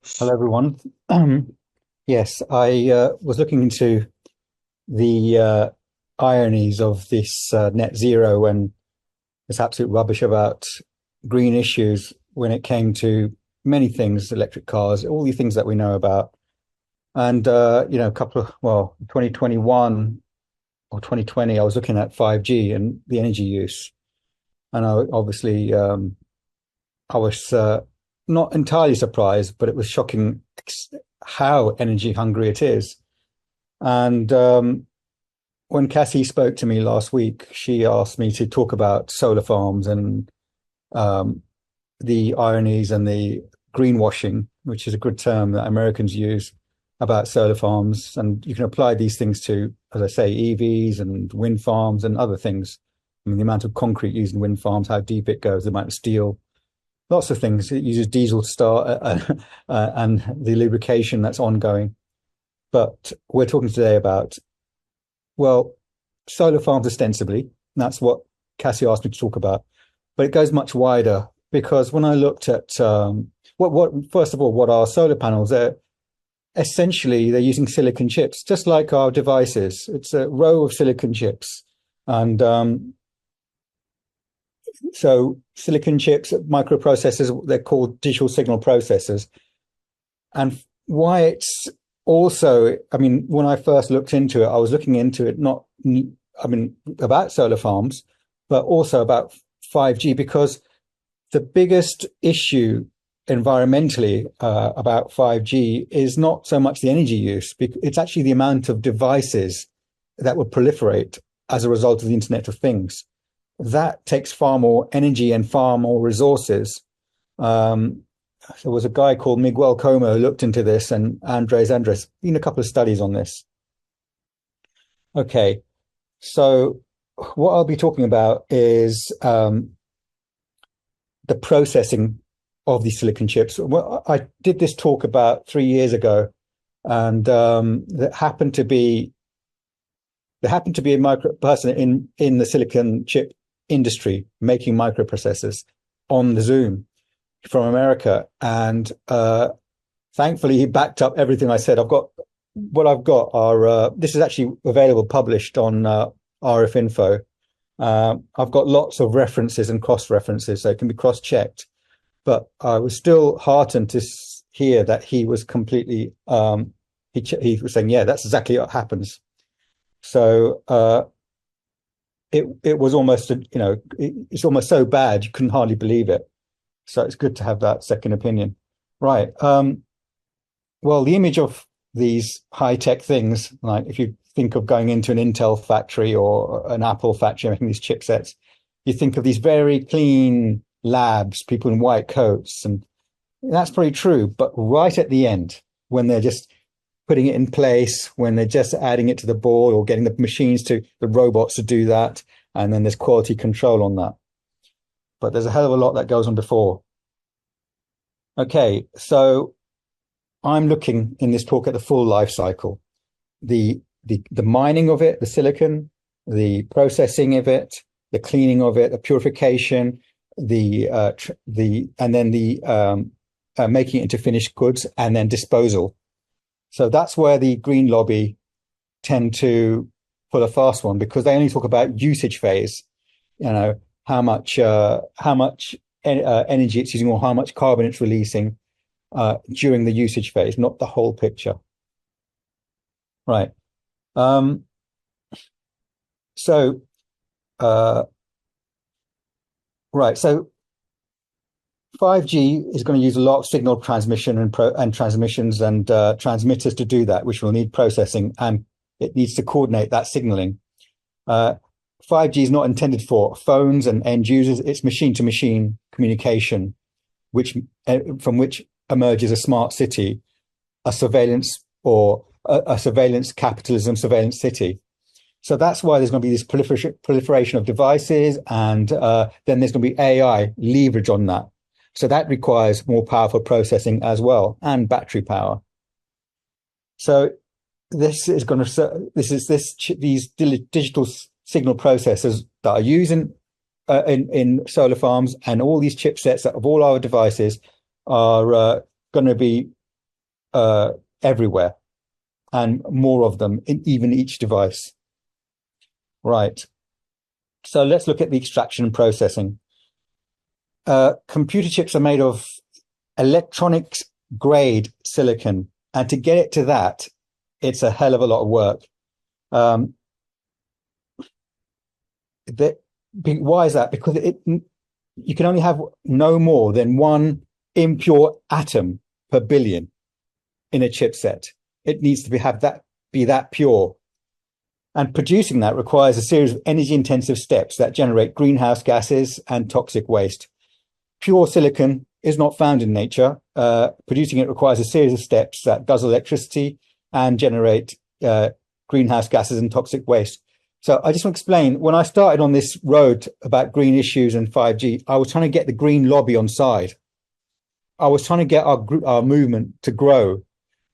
Hello, everyone. Yes, I was looking into the ironies of this net zero and this absolute rubbish about green issues when it came to many things, electric cars, all the things that we know about. And, a couple of, 2021 or 2020, I was looking at 5G and the energy use. And I was not entirely surprised, but it was shocking how energy hungry it is. And when Cassie spoke to me last week, she asked me to talk about solar farms and um, the ironies and the greenwashing, which is a good term that Americans use about solar farms. And you can apply these things to, as I say, EVs and wind farms and other things. I mean, the amount of concrete used in wind farms, how deep it goes, the amount of steel, lots of things. It uses diesel to start and the lubrication that's ongoing. But we're talking today about, well, solar farms ostensibly. And that's what Cassie asked me to talk about. But it goes much wider because when I looked at first of all, what are solar panels? They're using silicon chips, just like our devices. It's a row of silicon chips. And so silicon chips, microprocessors, they're called digital signal processors. And why it's also, I mean, when I first looked into it, I was looking into it about solar farms, but also about 5G, because the biggest issue environmentally about 5G is not so much the energy use, it's actually the amount of devices that will proliferate as a result of the Internet of Things. That takes far more energy and far more resources. There was a guy called Miguel Como who looked into this, and Andres, been a couple of studies on this. Okay, so what I'll be talking about is the processing of these silicon chips. Well, I did this talk about 3 years ago, and there happened to be a micro person in the silicon chip industry making microprocessors on the Zoom from America, and thankfully he backed up everything I said. I've got are this is actually available, published on RF Info. I've got lots of references and cross references, so it can be cross checked. But I was still heartened to hear that he was completely he was saying, yeah, that's exactly what happens. So it was almost it's almost so bad you couldn't hardly believe it. So it's good to have that second opinion. Right. Well, the image of these high-tech things, like if you think of going into an Intel factory or an Apple factory making these chipsets, you think of these very clean labs, people in white coats, and that's probably true. But right at the end, when they're just putting it in place, when they're just adding it to the board or getting the robots to do that, and then there's quality control on that. But there's a hell of a lot that goes on before. Okay, so I'm looking in this talk at the full life cycle, the mining of it, the silicon, the processing of it, the cleaning of it, the purification, and then the making it into finished goods, and then disposal. So that's where the green lobby tend to pull a fast one, because they only talk about usage phase. How much energy it's using or how much carbon it's releasing during the usage phase, not the whole picture. Right. So 5G is going to use a lot of signal transmission and transmissions and transmitters to do that, which will need processing, and it needs to coordinate that signaling. 5G is not intended for phones and end users. It's machine-to-machine communication, from which emerges a smart city, a surveillance or a surveillance capitalism, surveillance city. So that's why there's going to be this proliferation of devices, and then there's going to be AI leverage on that. So that requires more powerful processing as well, and battery power. So these digital signal processors that are used in solar farms, and all these chipsets of all our devices are going to be everywhere, and more of them in even each device. Right. So let's look at the extraction and processing. Computer chips are made of electronics grade silicon, and to get it to that, it's a hell of a lot of work. Why is that? Because you can only have no more than one impure atom per billion in a chipset. It needs to be that pure. And producing that requires a series of energy-intensive steps that generate greenhouse gases and toxic waste. Pure silicon is not found in nature. Producing it requires a series of steps that guzzle electricity and generate greenhouse gases and toxic waste. So I just want to explain, when I started on this road about green issues and 5G, I was trying to get the green lobby on side. I was trying to get our movement to grow,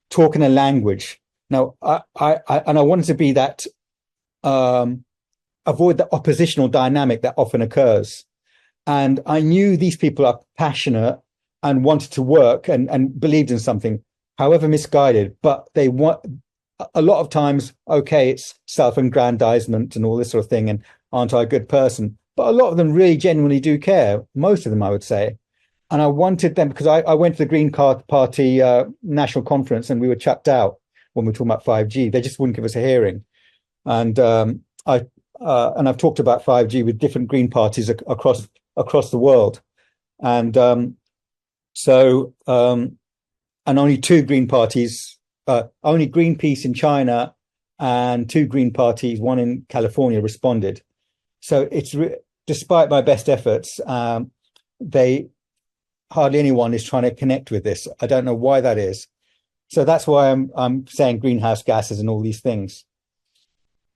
talking a language. Now, I wanted to be that, avoid the oppositional dynamic that often occurs. And I knew these people are passionate and wanted to work and believed in something, however misguided, but they want, a lot of times, okay, it's self-aggrandizement and all this sort of thing, and aren't I a good person? But a lot of them really genuinely do care, most of them, I would say. And I wanted them, because I went to the Green Card Party national conference and we were chucked out when we were talking about 5G. They just wouldn't give us a hearing. And I've talked about 5G with different Green parties across the world. And and only two Green parties, only Greenpeace in China and two Green parties, one in California, responded. So it's despite my best efforts, hardly anyone is trying to connect with this. I don't know why that is. So that's why I'm saying greenhouse gases and all these things.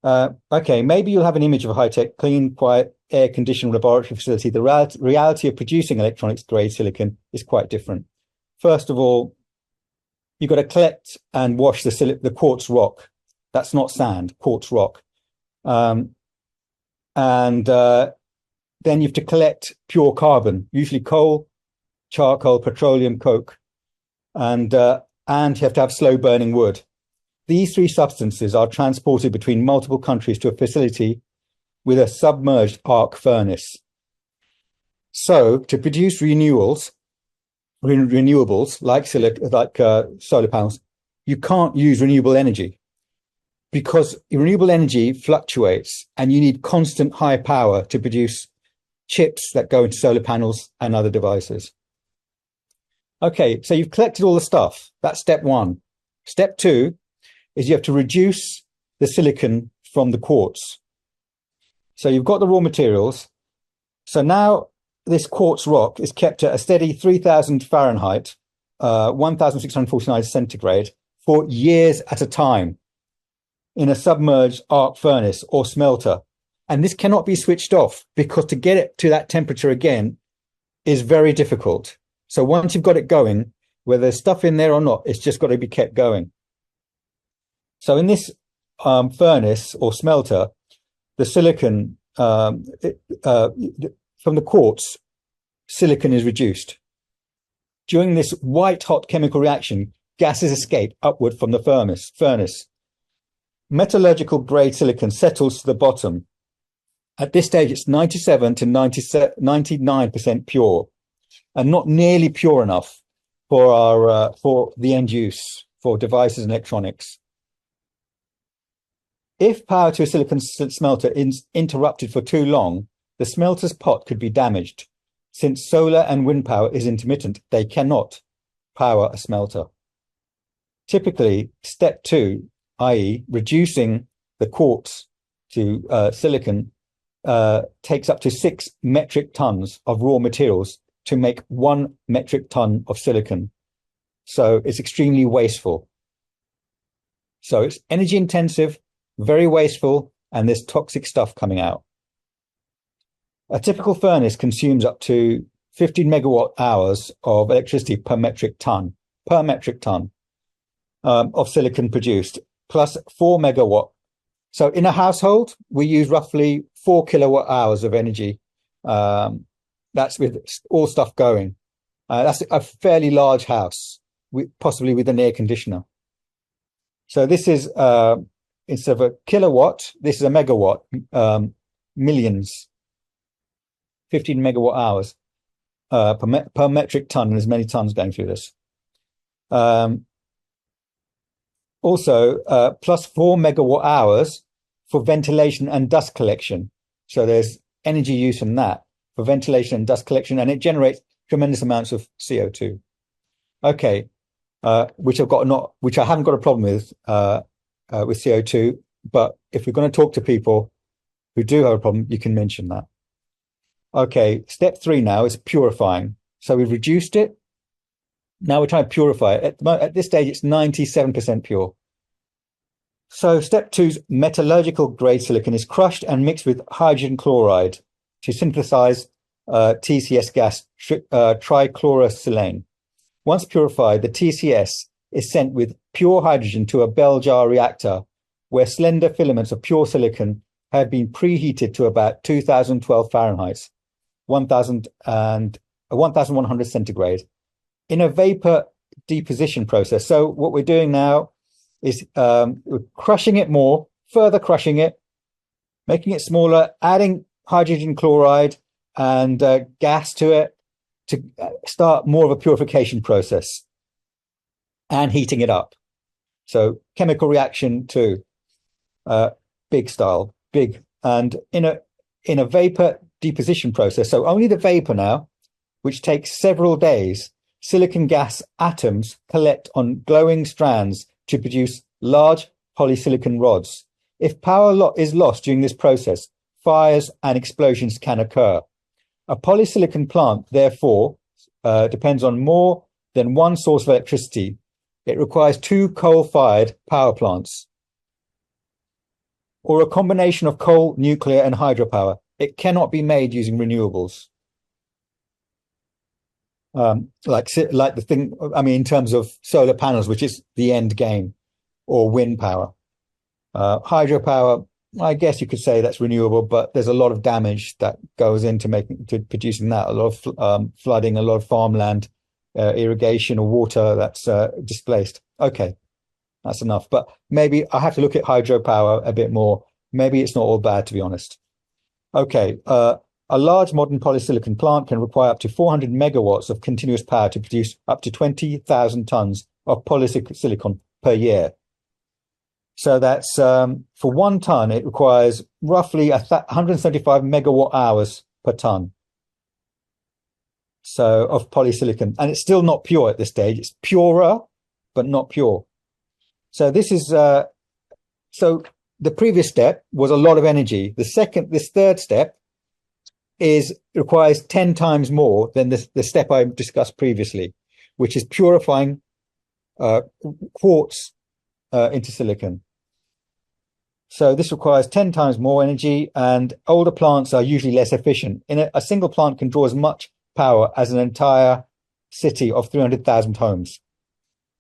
Okay, maybe you'll have an image of a high-tech, clean, quiet, air-conditioned laboratory facility. The reality of producing electronics-grade silicon is quite different. First of all, you've got to collect and wash the quartz rock. That's not sand, quartz rock. And then you have to collect pure carbon, usually coal, charcoal, petroleum, coke, and you have to have slow-burning wood. These three substances are transported between multiple countries to a facility with a submerged arc furnace. So to produce renewables like solar panels, you can't use renewable energy, because renewable energy fluctuates and you need constant high power to produce chips that go into solar panels and other devices. Okay, so you've collected all the stuff. That's step one. Step two is you have to reduce the silicon from the quartz. So you've got the raw materials. So now this quartz rock is kept at a steady 3000 Fahrenheit, 1649 centigrade for years at a time in a submerged arc furnace or smelter. And this cannot be switched off, because to get it to that temperature again is very difficult. So once you've got it going, whether there's stuff in there or not, it's just got to be kept going. So in this furnace or smelter, the silicon, from the quartz, silicon is reduced. During this white-hot chemical reaction, gases escape upward from the furnace. Metallurgical grade silicon settles to the bottom. At this stage, it's 97 to 99% pure, and not nearly pure enough for the end use, for devices and electronics. If power to a silicon smelter is interrupted for too long, the smelter's pot could be damaged. Since solar and wind power is intermittent, they cannot power a smelter. Typically, step two, i.e. reducing the quartz to silicon, takes up to 6 metric tons of raw materials to make 1 metric ton of silicon. So it's extremely wasteful. So it's energy intensive, very wasteful, and there's toxic stuff coming out. A typical furnace consumes up to 15 megawatt hours of electricity per metric ton of silicon produced, plus 4 megawatt. So in a household, we use roughly 4 kilowatt hours of energy. That's with all stuff going. That's a fairly large house. possibly with an air conditioner. So this is instead of a kilowatt, this is a megawatt, millions, 15 megawatt hours per metric ton. There's many tons going through this. Also, plus 4 megawatt hours for ventilation and dust collection. So there's energy use in that for ventilation and dust collection, and it generates tremendous amounts of CO2. Okay, which I haven't got a problem with CO2, but if we're going to talk to people who do have a problem, you can mention that. Okay, step 3 now is purifying. So we've reduced it. Now we're trying to purify it. At this stage, it's 97% pure. So step 2's metallurgical grade silicon is crushed and mixed with hydrogen chloride to synthesize TCS gas, trichlorosilane. Once purified, the TCS is sent with pure hydrogen to a bell jar reactor where slender filaments of pure silicon have been preheated to about 2012 Fahrenheit, 1100 centigrade, in a vapor deposition process. So what we're doing now is we're crushing it more, further crushing it, making it smaller, adding hydrogen chloride and gas to it to start more of a purification process and heating it up. So chemical reaction too, big style, big. And in a vapor deposition process, so only the vapor now, which takes several days, silicon gas atoms collect on glowing strands to produce large polysilicon rods. If power is lost during this process, fires and explosions can occur. A polysilicon plant, therefore, depends on more than one source of electricity. It requires 2 coal-fired power plants or a combination of coal, nuclear, and hydropower. It cannot be made using renewables. Like the thing, I mean, in terms of solar panels, which is the end game, or wind power. Hydropower, I guess you could say that's renewable, but there's a lot of damage that goes into producing that. A lot of flooding, a lot of farmland, irrigation or water that's displaced. Okay, that's enough. But maybe I have to look at hydropower a bit more. Maybe it's not all bad, to be honest. Okay, a large modern polysilicon plant can require up to 400 megawatts of continuous power to produce up to 20,000 tons of polysilicon per year. So that's for 1 ton, it requires roughly 175 megawatt hours per ton. So of polysilicon, and it's still not pure at this stage. It's purer, but not pure. So this is so the previous step was a lot of energy. This third step requires 10 times more than the step I discussed previously, which is purifying quartz into silicon. So this requires 10 times more energy, and older plants are usually less efficient. A single plant can draw as much power as an entire city of 300,000 homes.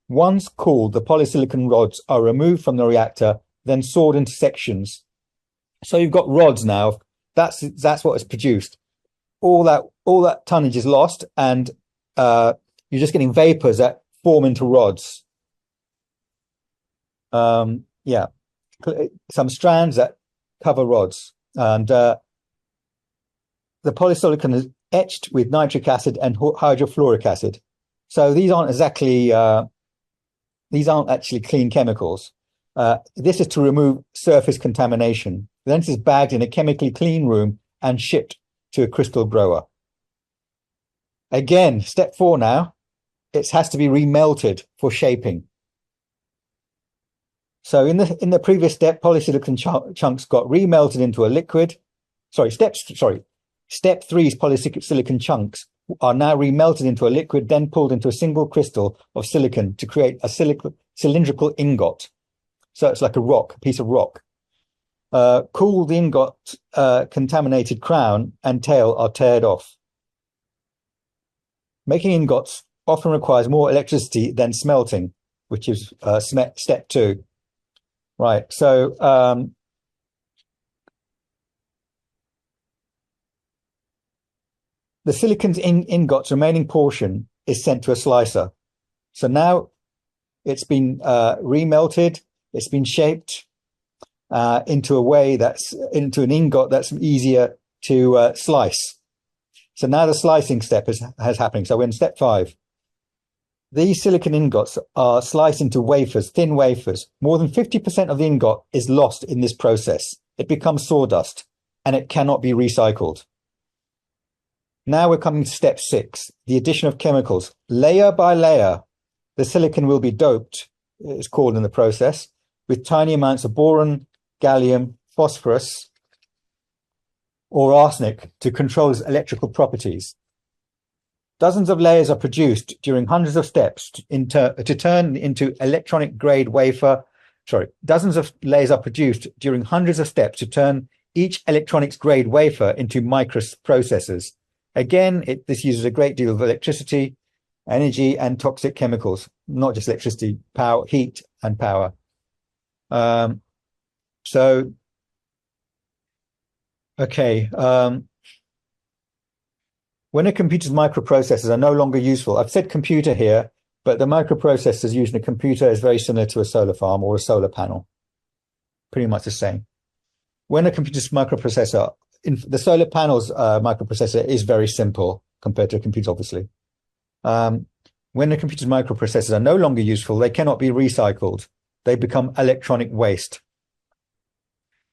Once cooled, the polysilicon rods are removed from the reactor, then sawed into sections. So you've got rods now. That's what is produced. All that tonnage is lost, and you're just getting vapors that form into rods. Yeah, some strands that cover rods, and the polysilicon is etched with nitric acid and hydrofluoric acid. So these aren't actually clean chemicals. This is to remove surface contamination. Then it is bagged in a chemically clean room and shipped to a crystal grower. Again, step 4 now, it has to be remelted for shaping. So in the previous step, polysilicon chunks got remelted into a liquid. Step 3's polysilicon chunks are now remelted into a liquid, then pulled into a single crystal of silicon to create a cylindrical ingot. So it's like a piece of rock. Cool, the ingot contaminated crown and tail are teared off. Making ingots often requires more electricity than smelting, which is step 2. Right, so the silicon's ingot's remaining portion is sent to a slicer. So now it's been remelted, it's been shaped into an ingot that's easier to slice. So now the slicing step has happening. So we're in step 5. These silicon ingots are sliced into wafers, thin wafers. More than 50% of the ingot is lost in this process. It becomes sawdust and it cannot be recycled. Now we're coming to step 6, the addition of chemicals. Layer by layer, the silicon will be doped, it's called in the process, with tiny amounts of boron, gallium, phosphorus, or arsenic to control its electrical properties. Dozens of layers are produced during hundreds of steps to turn into electronic grade wafer. Dozens of layers are produced during hundreds of steps to turn each electronics grade wafer into microprocessors. Again, this uses a great deal of electricity, energy, and toxic chemicals, not just electricity, power, heat, and power. When a computer's microprocessors are no longer useful, I've said computer here, but the microprocessors used in a computer is very similar to a solar farm or a solar panel. Pretty much the same. When a computer's microprocessor, the solar panel's microprocessor is very simple compared to a computer, obviously. When a computer's microprocessors are no longer useful, they cannot be recycled. They become electronic waste.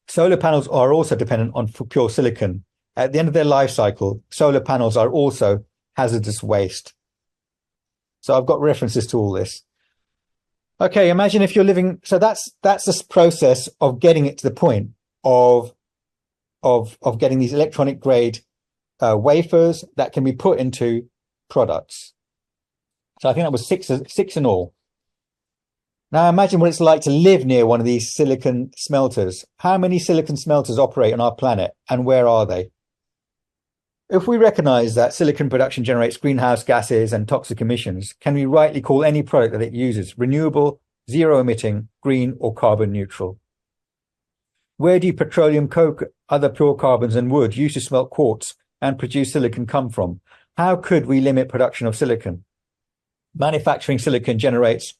Solar panels are also dependent on pure silicon. At the end of their life cycle, solar panels are also hazardous waste. So I've got references to all this. Okay, imagine if you're living, so that's this process of getting it to the point of getting these electronic grade wafers that can be put into products. So I think that was six in all. Now imagine what it's like to live near one of these silicon smelters. How many silicon smelters operate on our planet, and where are they? If we recognize that silicon production generates greenhouse gases and toxic emissions, can we rightly call any product that it uses renewable, zero emitting, green, or carbon neutral? Where do petroleum coke, other pure carbons, and wood used to smelt quartz and produce silicon come from? How could we limit production of silicon? Manufacturing silicon generates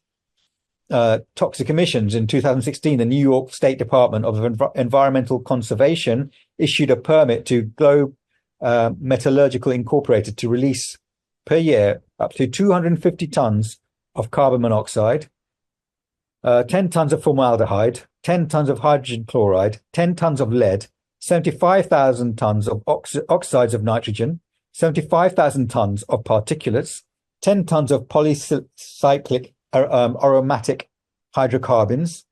toxic emissions. In 2016, the New York State Department of Environmental Conservation issued a permit to Globe Metallurgical Incorporated to release per year up to 250 tons of carbon monoxide, 10 tons of formaldehyde, 10 tons of hydrogen chloride, 10 tons of lead, 75,000 tons of oxides of nitrogen, 75,000 tons of particulates, 10 tons of polycyclic aromatic hydrocarbons,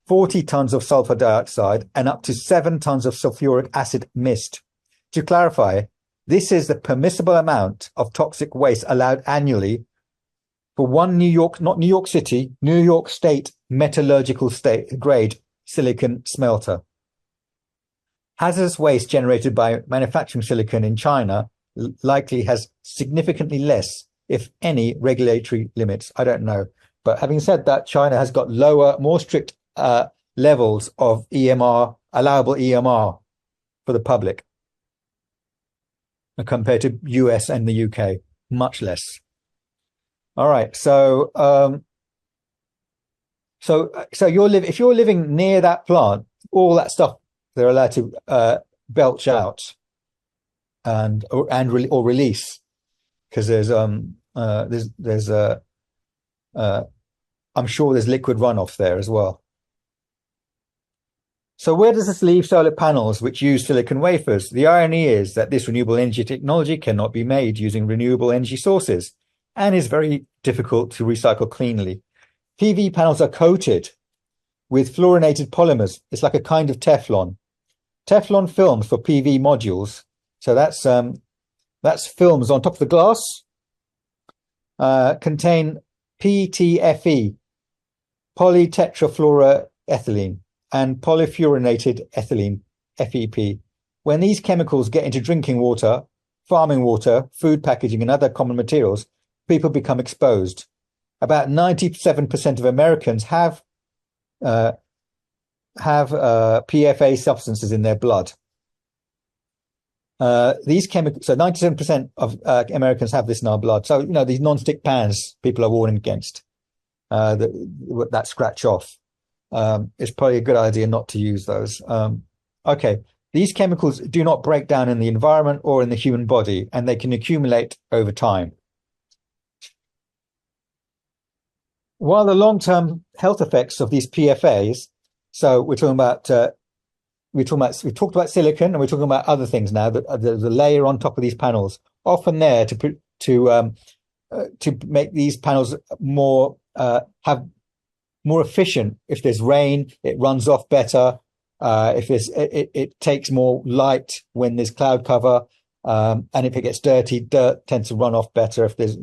40 tons of sulfur dioxide, and up to 7 tons of sulfuric acid mist. To clarify, this is the permissible amount of toxic waste allowed annually for one New York, not New York City, New York State metallurgical grade silicon smelter. Hazardous waste generated by manufacturing silicon in China likely has significantly less, if any, regulatory limits. I don't know. But having said that, China has got lower, more strict levels of EMR, allowable EMR for the public compared to US and the UK, much less. All right, so if you're living near that plant, all that stuff they're allowed to belch out or release, because I'm sure there's liquid runoff there as well. So where does this leave solar panels which use silicon wafers? The irony is that this renewable energy technology cannot be made using renewable energy sources and is very difficult to recycle cleanly. PV panels are coated with fluorinated polymers. It's like a kind of Teflon. Teflon films for PV modules. So that's films on top of the glass, contain PTFE, polytetrafluoroethylene, and polyfluorinated ethylene, FEP. When these chemicals get into drinking water, farming water, food packaging, and other common materials, people become exposed. About 97% of Americans have PFA substances in their blood. These chemicals, so 97% of Americans have this in our blood. So, these non-stick pans people are warning against that scratch off. It's probably a good idea not to use those. Okay, these chemicals do not break down in the environment or in the human body, and they can accumulate over time. While the long-term health effects of these PFAs, so we're talking about we talked about silicon, and we're talking about other things now. The layer on top of these panels, often there to make these panels more more efficient. If there's rain, it runs off better. If it takes more light when there's cloud cover, and if it gets dirty, dirt tends to run off better. If there's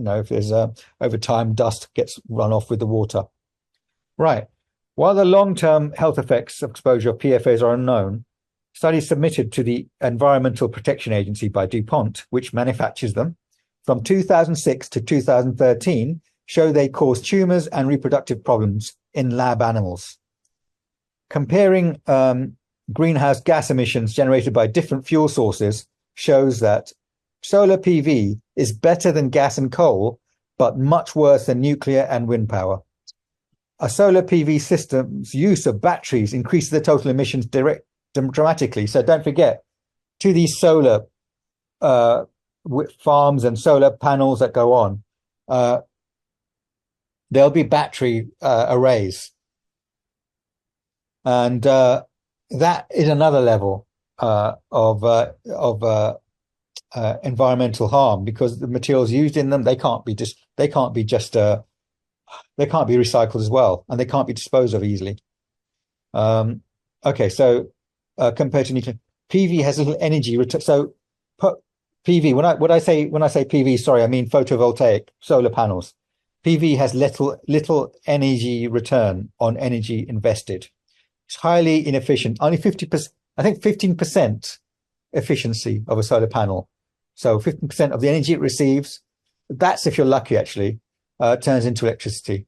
over time, dust gets run off with the water. Right. While the long-term health effects of exposure of PFAS are unknown, studies submitted to the Environmental Protection Agency by DuPont, which manufactures them, from 2006 to 2013, show they cause tumors and reproductive problems in lab animals. Comparing greenhouse gas emissions generated by different fuel sources shows that solar PV is better than gas and coal, but much worse than nuclear and wind power. A solar PV system's use of batteries increases the total emissions dramatically. So don't forget, to these solar farms and solar panels that go on, there'll be battery arrays. And that is another level of environmental harm, because the materials used in them, they can't be recycled as well, and they can't be disposed of easily. Okay, so compared to nuclear, PV has little energy. So PV, when I say PV, sorry, I mean photovoltaic solar panels. PV has little energy return on energy invested. It's highly inefficient. Only 50%, I think 15% efficiency of a solar panel. So 15% of the energy it receives, that's if you're lucky, actually, turns into electricity.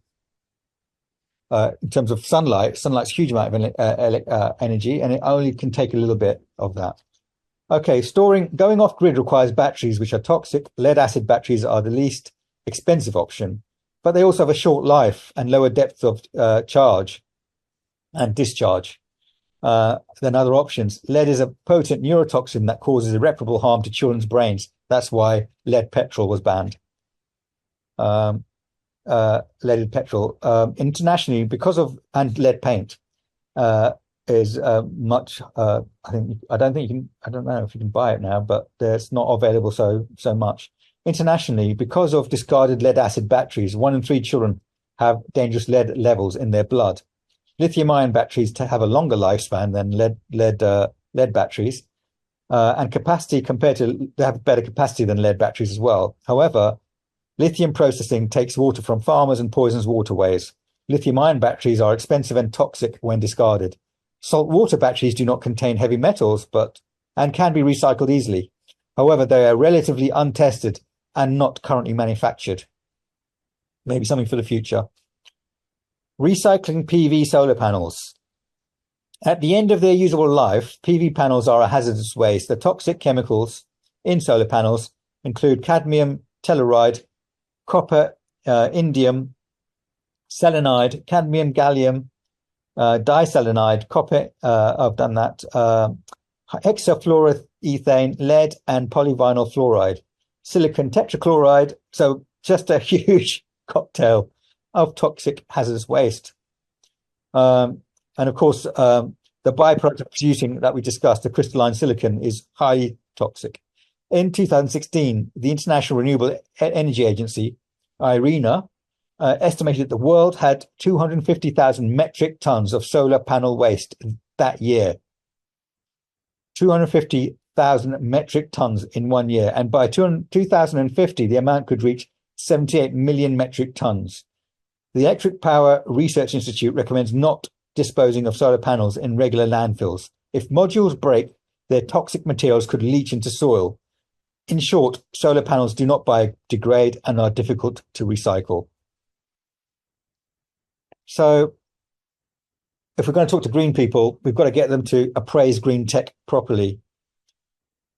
In terms of sunlight's a huge amount of energy, and it only can take a little bit of that. Okay, going off grid requires batteries which are toxic. Lead acid batteries are the least expensive option, but they also have a short life and lower depth of charge and discharge than other options. Lead is a potent neurotoxin that causes irreparable harm to children's brains. That's why lead petrol was banned. Leaded petrol internationally, and lead paint is much. I don't know if you can buy it now, but it's not available so much internationally because of discarded lead acid batteries. 1 in 3 children have dangerous lead levels in their blood. Lithium-ion batteries have a longer lifespan than lead batteries, and they have better capacity than lead batteries as well. However, lithium processing takes water from farmers and poisons waterways. Lithium-ion batteries are expensive and toxic when discarded. Saltwater batteries do not contain heavy metals, and can be recycled easily. However, they are relatively untested and not currently manufactured. Maybe something for the future. Recycling PV solar panels. At the end of their usable life, PV panels are a hazardous waste. The toxic chemicals in solar panels include cadmium telluride, copper, indium, selenide, cadmium, gallium, diselenide, copper, I've done that, hexafluoroethane, lead, and polyvinyl fluoride, silicon tetrachloride. So just a huge cocktail of toxic hazardous waste. And of course, the byproduct of producing that we discussed, the crystalline silicon, is highly toxic. In 2016, the International Renewable Energy Agency, IRENA, estimated that the world had 250,000 metric tons of solar panel waste that year. 250,000 metric tons in 1 year. And by 2050, the amount could reach 78 million metric tons. The Electric Power Research Institute recommends not disposing of solar panels in regular landfills. If modules break, their toxic materials could leach into soil. In short, solar panels do not biodegrade and are difficult to recycle. So if we're going to talk to green people, we've got to get them to appraise green tech properly.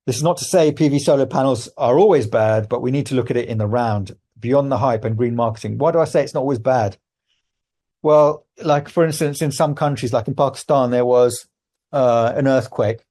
This is not to say PV solar panels are always bad, but we need to look at it in the round, beyond the hype and green marketing. Why do I say it's not always bad? Well, like for instance, in some countries, like in Pakistan, there was an earthquake,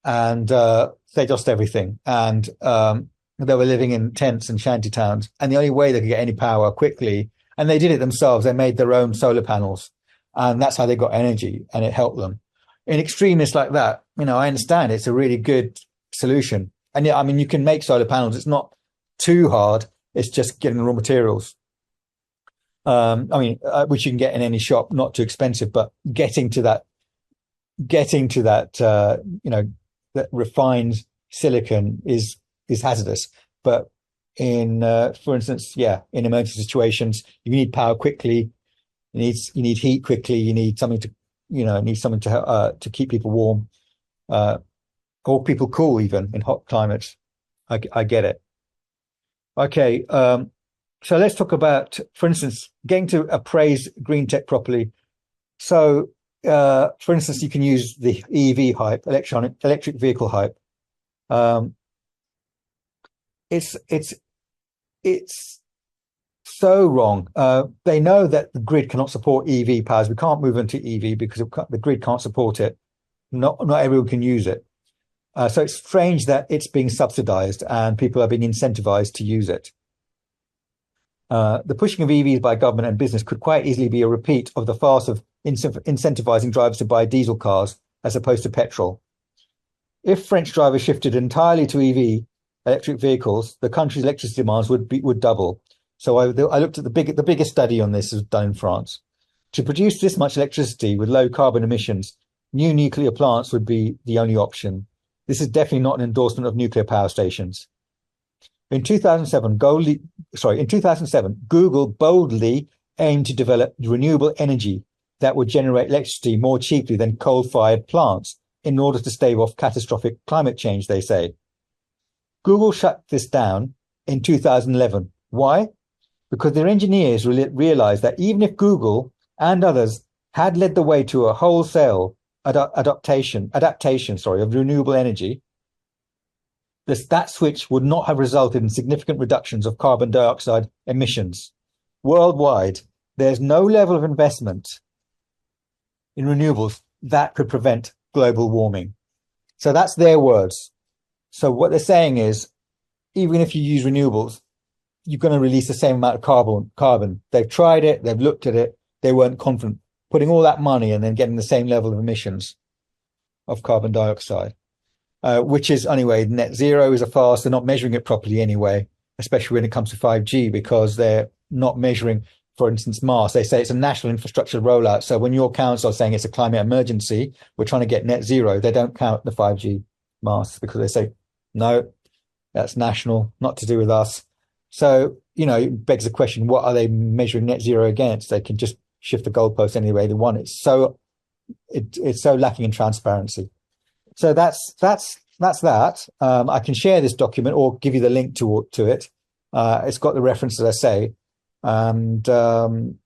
and they lost everything, and they were living in tents and shanty towns, and the only way they could get any power quickly, and they did it themselves. They made their own solar panels, and that's how they got energy, and it helped them. In extremists like that, I understand it's a really good solution, and yeah, I mean, you can make solar panels. It's not too hard. It's just getting the raw materials. Which you can get in any shop, not too expensive, but getting to that, that refined silicon is hazardous. But for instance, in emergency situations, you need power quickly. You need heat quickly. You need something to keep people warm, or people cool even in hot climates. I get it. Okay. So let's talk about, for instance, getting to appraise green tech properly. So, for instance, you can use the EV hype, electric vehicle hype. It's so wrong. They know that the grid cannot support EV powers. We can't move into EV because the grid can't support it. Not everyone can use it. So it's strange that it's being subsidized and people are being incentivized to use it. The pushing of EVs by government and business could quite easily be a repeat of the farce of incentivizing drivers to buy diesel cars as opposed to petrol. If French drivers shifted entirely to EV electric vehicles, the country's electricity demands would double. So I looked at the biggest study on this was done in France. To produce this much electricity with low carbon emissions, new nuclear plants would be the only option. This is definitely not an endorsement of nuclear power stations. In 2007, Google boldly aimed to develop renewable energy that would generate electricity more cheaply than coal-fired plants in order to stave off catastrophic climate change, they say. Google shut this down in 2011. Why? Because their engineers realized that even if Google and others had led the way to a wholesale adaptation of renewable energy, that switch would not have resulted in significant reductions of carbon dioxide emissions. Worldwide, there's no level of investment in renewables that could prevent global warming. So that's their words. So what they're saying is, even if you use renewables, you're going to release the same amount of carbon. They've tried it, they've looked at it, they weren't confident. Putting all that money and then getting the same level of emissions of carbon dioxide. Which is, anyway, net zero is a farce. They're not measuring it properly anyway, especially when it comes to 5G, because they're not measuring, for instance, Mars. They say it's a national infrastructure rollout. So when your council are saying it's a climate emergency, we're trying to get net zero, they don't count the 5G Mars because they say, no, that's national, not to do with us. So, it begs the question, what are they measuring net zero against? They can just shift the goalpost any way they want. It's so lacking in transparency. So that's that. I can share this document or give you the link to it. It's got the references I say, and and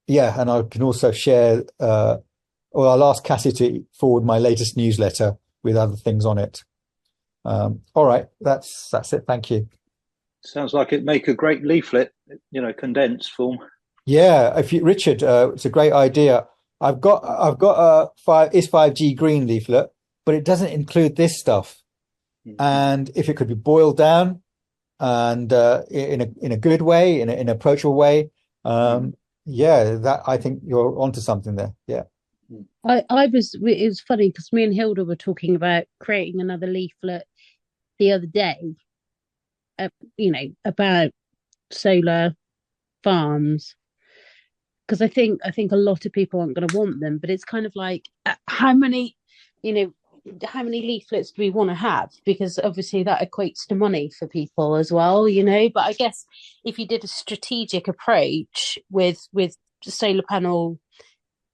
I can also share. I'll ask Cassie to forward my latest newsletter with other things on it. All right, that's it. Thank you. Sounds like it'd make a great leaflet, condensed form. Yeah, Richard, it's a great idea. I've got a 5G green leaflet, but it doesn't include this stuff. Mm-hmm. And if it could be boiled down and in a good way, in an approachable way, that I think you're onto something there. Yeah. It was funny because me and Hilda were talking about creating another leaflet the other day, about solar farms. Because I think a lot of people aren't going to want them, but it's kind of like how many leaflets do we want to have? Because obviously that equates to money for people as well, But I guess if you did a strategic approach with solar panel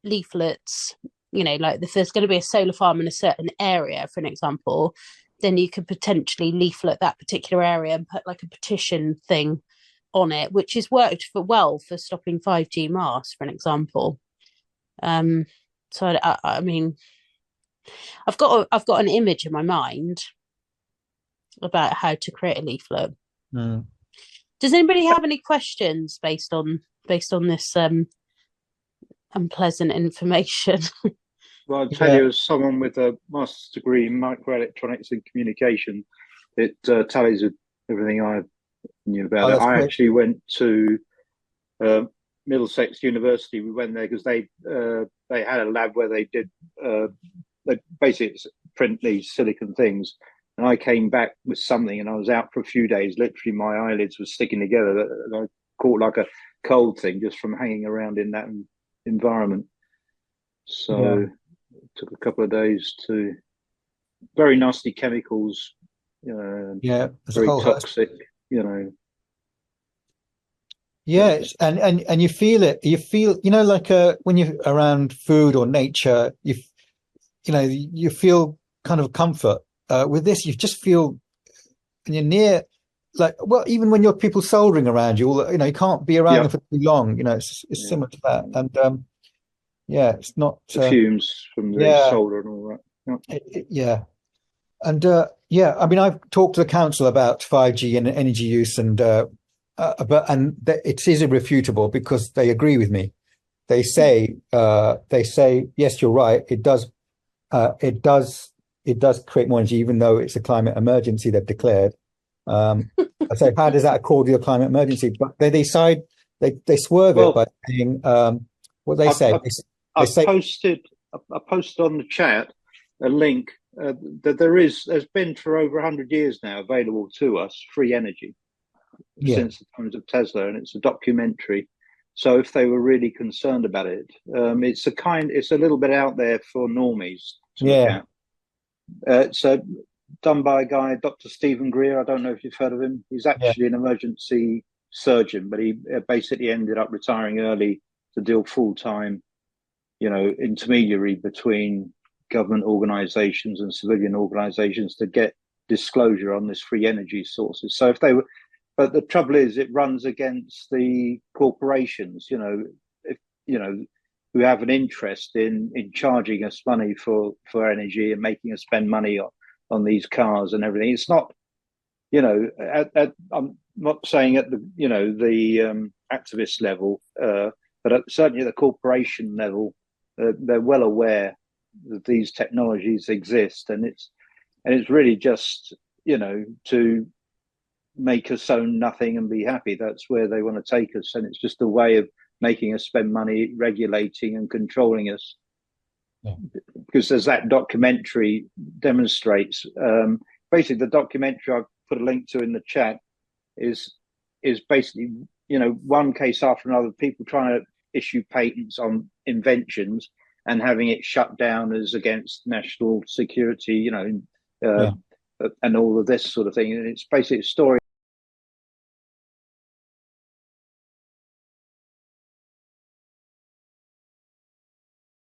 leaflets, like if there's going to be a solar farm in a certain area, for an example, then you could potentially leaflet that particular area and put like a petition thing on it, which has worked for stopping 5G masts, for an example. So I mean, I've got an image in my mind, about how to create a leaflet. Mm. Does anybody have any questions based on this unpleasant information? Well, I'll tell you, as someone with a master's degree in microelectronics and communication, it tallies with everything I knew about it. That's I great. actually went to Middlesex University. We went there because they had a lab where they did they basically print these silicon things. And I came back with something, and I was out for a few days. Literally, my eyelids were sticking together. And I caught like a cold thing just from hanging around in that environment. So it took a couple of days to very nasty chemicals. Very toxic. Yes, and you feel it. You feel, like when you're around food or nature, you feel kind of comfort. With this, you just feel, and you're near, like, well, even when you're people soldering around you, you can't be around them for too long. It's similar to that. And it's not the fumes from the solder and all that. And I mean, I've talked to the council about 5G and energy use, and it is irrefutable because they agree with me. They say yes, you're right. It does create more energy, even though it's a climate emergency they've declared. I say, how does that accord with your climate emergency? But they swerve it by saying what they say. I posted on the chat a link that there's been for over 100 years now available to us, free energy, since the times of Tesla, and it's a documentary. So if they were really concerned about it, it's a little bit out there for normies to look at. It's done by a guy, Dr. Stephen Greer. I don't know if you've heard of him. He's actually an emergency surgeon, but he basically ended up retiring early to deal full-time, intermediary between government organizations and civilian organizations to get disclosure on this free energy sources. So but the trouble is, it runs against the corporations, who have an interest in charging us money for energy and making us spend money on these cars and everything. It's not, I'm not saying at the activist level, but certainly at the corporation level, they're well aware that these technologies exist, and it's really just to make us own nothing and be happy. That's where they want to take us, and it's just a way of making us spend money, regulating and controlling us. Because as that documentary demonstrates, basically the documentary I've put a link to in the chat is basically one case after another, people trying to issue patents on inventions and having it shut down as against national security, and all of this sort of thing. And it's basically a story